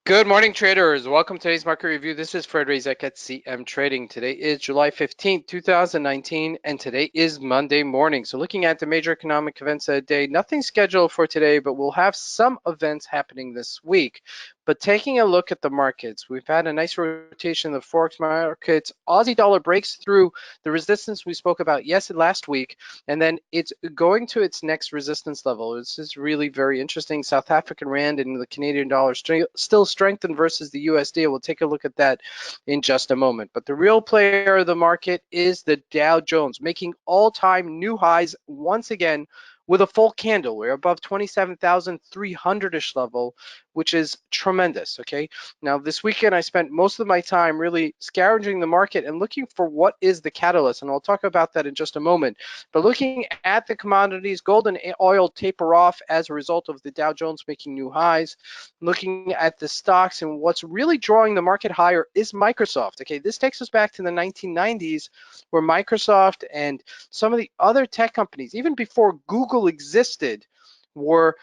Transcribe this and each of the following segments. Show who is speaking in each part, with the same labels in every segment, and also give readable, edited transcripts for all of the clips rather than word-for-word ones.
Speaker 1: Good morning, traders. Welcome to today's market review. This is Fred Razek at CMtrading. Today is July 15th, 2019, and today is Monday morning. So looking at the major economic events of the day, nothing scheduled for today, but we'll have some events happening this week. But taking a look at the markets, we've had a nice rotation of the Forex markets. Aussie dollar breaks through the resistance we spoke about last week, and then it's going to its next resistance level. This is really very interesting. South African Rand and the Canadian dollar still strengthened versus the USD. We'll take a look at that in just a moment. But the real player of the market is the Dow Jones, making all-time new highs once again with a full candle. We're above 27,300-ish level, which is tremendous, okay? Now, this weekend, I spent most of my time really scavenging the market and looking for what is the catalyst, and I'll talk about that in just a moment. But looking at the commodities, gold and oil taper off as a result of the Dow Jones making new highs. Looking at the stocks, and what's really drawing the market higher is Microsoft, okay? This takes us back to the 1990s, where Microsoft and some of the other tech companies, even before Google existed, were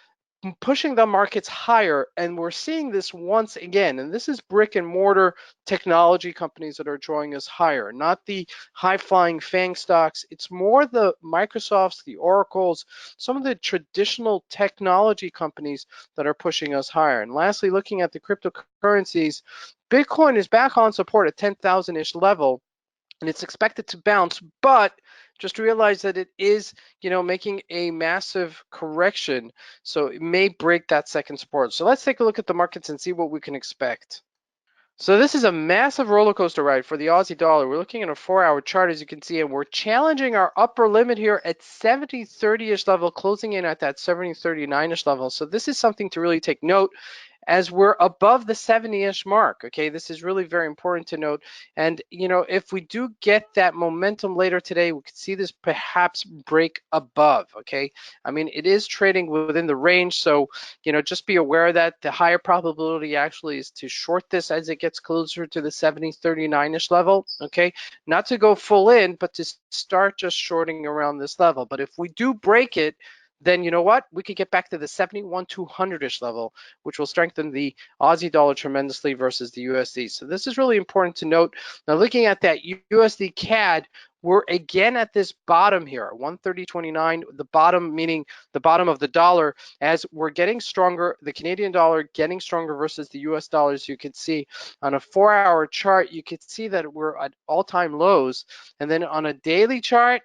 Speaker 1: pushing the markets higher, and we're seeing this once again. And this is brick and mortar technology companies that are drawing us higher, not the high-flying FANG stocks. It's more the Microsofts, the Oracles, some of the traditional technology companies that are pushing us higher. And lastly, looking at the cryptocurrencies, Bitcoin is back on support at 10,000-ish level, and it's expected to bounce, but just realize that it is, making a massive correction, so it may break that second support. So let's take a look at the markets and see what we can expect. So this is a massive roller coaster ride for the Aussie dollar. We're looking at a 4-hour chart, as you can see, and we're challenging our upper limit here at 70.30-ish level, closing in at that 70.39-ish level. So this is something to really take note, as we're above the 70-ish mark, okay? This is really very important to note. And, if we do get that momentum later today, we could see this perhaps break above, okay? I mean, it is trading within the range, so, just be aware that the higher probability actually is to short this as it gets closer to the 70.39-ish level, okay? Not to go full in, but to start just shorting around this level. But if we do break it, then you know what? We could get back to the 71,200-ish level, which will strengthen the Aussie dollar tremendously versus the USD. So this is really important to note. Now, looking at that USD CAD, we're again at this bottom here, 130.29, the bottom meaning the bottom of the dollar, as we're getting stronger, the Canadian dollar getting stronger versus the US dollar. As you can see on a 4-hour chart, you can see that we're at all-time lows. And then on a daily chart,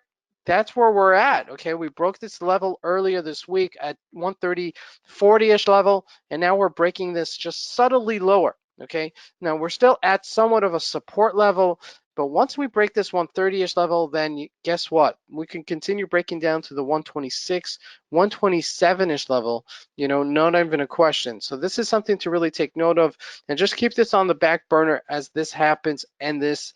Speaker 1: that's where we're at, okay? We broke this level earlier this week at 130.40-ish level, and now we're breaking this just subtly lower, okay? Now, we're still at somewhat of a support level, but once we break this 130-ish level, then guess what? We can continue breaking down to the 126, 127-ish level, not even a question. So this is something to really take note of, and just keep this on the back burner as this happens, and this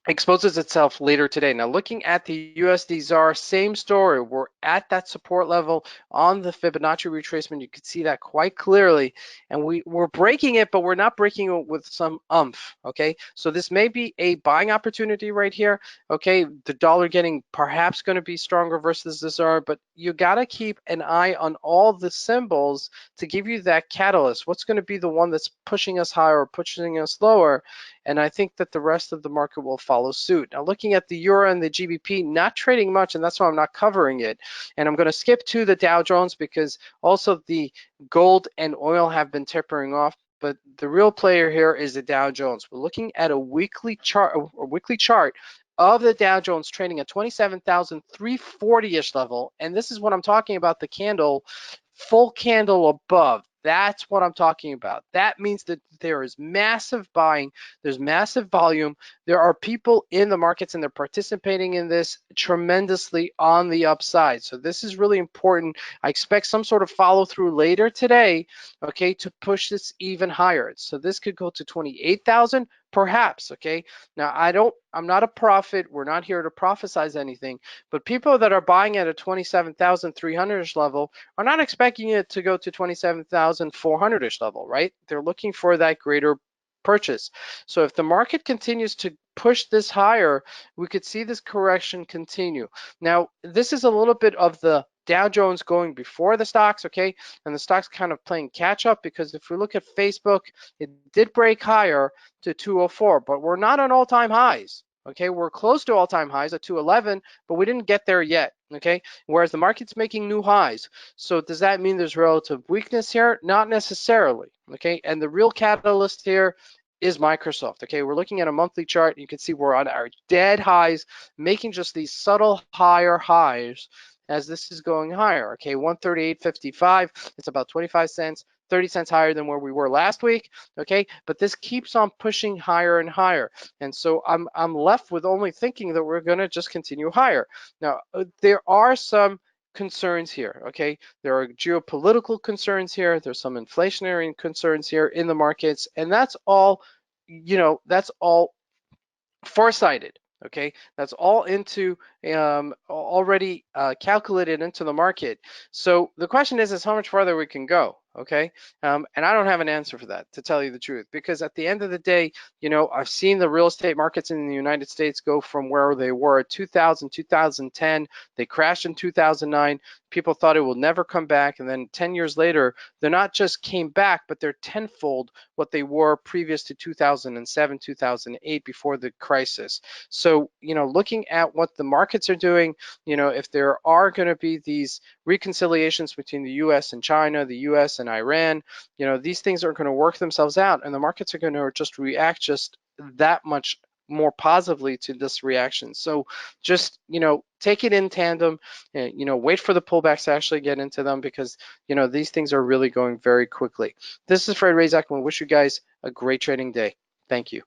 Speaker 1: exposes itself later today. Now, looking at the USD ZAR, same story. We're at that support level on the Fibonacci retracement. You can see that quite clearly, and we're breaking it, but we're not breaking it with some oomph, okay? So this may be a buying opportunity right here, okay? The dollar getting perhaps going to be stronger versus the ZAR, but you got to keep an eye on all the symbols to give you that catalyst. What's going to be the one that's pushing us higher or pushing us lower? And I think that the rest of the market will follow suit. Now, looking at the Euro and the GBP, not trading much, and that's why I'm not covering it. And I'm going to skip to the Dow Jones because also the gold and oil have been tapering off. But the real player here is the Dow Jones. We're looking at a weekly chart of the Dow Jones trading at 27,340-ish level. And this is what I'm talking about, the candle, full candle above. That's what I'm talking about. That means that there is massive buying, there's massive volume, there are people in the markets and they're participating in this tremendously on the upside. So this is really important. I expect some sort of follow through later today, okay, to push this even higher. So this could go to 28,000. Perhaps, okay? Now, I'm not a prophet. We're not here to prophesize anything, but people that are buying at a 27,300-ish level are not expecting it to go to 27,400-ish level, right? They're looking for that greater purchase. So if the market continues to push this higher, we could see this correction continue. Now, this is a little bit of the Dow Jones going before the stocks, okay? And the stocks kind of playing catch up, because if we look at Facebook, it did break higher to 204, but we're not on all-time highs. Okay, we're close to all-time highs at 211, but we didn't get there yet. Okay, whereas the market's making new highs. So does that mean there's relative weakness here? Not necessarily. Okay, and the real catalyst here is Microsoft. Okay, we're looking at a monthly chart. You can see we're on our dead highs, making just these subtle higher highs as this is going higher. Okay, 138.55. It's about 25 cents. 30 cents higher than where we were last week, okay? But this keeps on pushing higher and higher. And so I'm left with only thinking that we're gonna just continue higher. Now, there are some concerns here, okay? There are geopolitical concerns here. There's some inflationary concerns here in the markets, and that's all, that's all foresighted. Okay, that's all into already calculated into the market. So the question is how much farther we can go. Okay, and I don't have an answer for that, to tell you the truth, because at the end of the day, I've seen the real estate markets in the United States go from where they were 2000, 2010. They crashed in 2009. People thought it will never come back, and then 10 years later, they're not just came back, but they're tenfold what they were previous to 2007, 2008, before the crisis. So, looking at what the markets are doing, if there are going to be these reconciliations between the US and China, the US and Iran, these things are going to work themselves out, and the markets are going to just react just that much more positively to this reaction. So just, take it in tandem, wait for the pullbacks to actually get into them, because, these things are really going very quickly. This is Fred Razak, and I wish you guys a great trading day. Thank you.